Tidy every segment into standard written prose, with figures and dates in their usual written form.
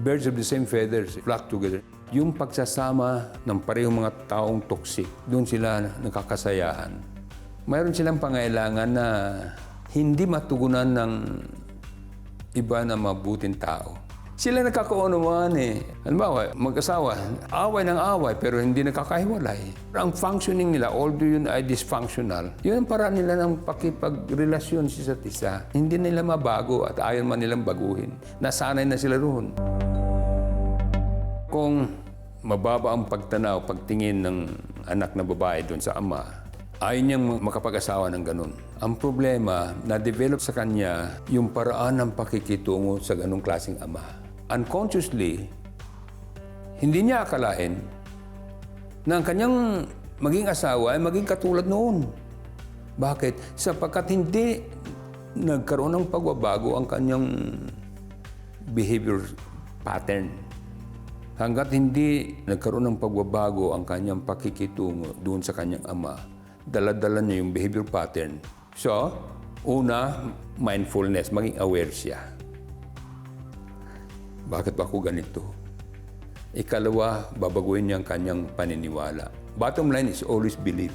birds of the same feathers flock together. Yung pagsasama ng parehong mga taong toxic, doon sila nakakasayahan. Mayroon silang pangailangan na hindi matugunan ng iba na mabuting tao. Sila nagkakaunawaan eh. Halimbawa, mag-asawa, away ng away pero hindi nakakahiwalay. Ang functioning nila, although yun ay dysfunctional, yun ang paraan nila ng pakipagrelasyon sa isa't isa. Hindi nila mabago at ayaw man nilang baguhin. Nasanay na sila roon. Kung mababa ang pagtanaw, pagtingin ng anak na babae doon sa ama, ayaw niyang makapag-asawa ng ganun. Ang problema, na-develop sa kanya yung paraan ng pakikitungo sa ganung klaseng ama. Unconsciously, hindi niya akalain na ang kanyang maging asawa ay maging katulad noon. Bakit? Sapagkat hindi nagkaroon ng pagbabago ang kanyang behavior pattern. Hanggat hindi nagkaroon ng pagbabago ang kanyang pakikitungo doon sa kanyang ama, dala-dala niya yung behavior pattern. So, una, mindfulness, maging aware siya. Bakit ba ako ganito? Ikalawa, babaguhin niya ang kanyang paniniwala. Bottom line is always believe.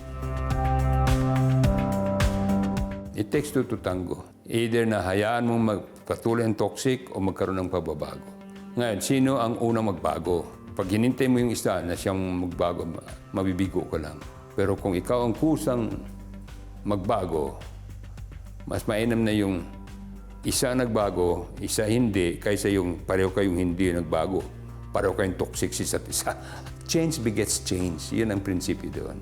It takes two to tango. Either na hayaan mong magpatuloy ang toxic o magkaroon ng pagbabago. Ngayon, sino ang unang magbago? Pag hinintay mo yung isa na siyang magbago, mabibigo ka lang. Pero kung ikaw ang kusang magbago, mas mainam na yung isa nagbago, isa hindi, kaysa yung pareho kayong hindi nagbago. Pareho kayong toxic sa isa't isa. Change begets change. Yun ang prinsipyo doon.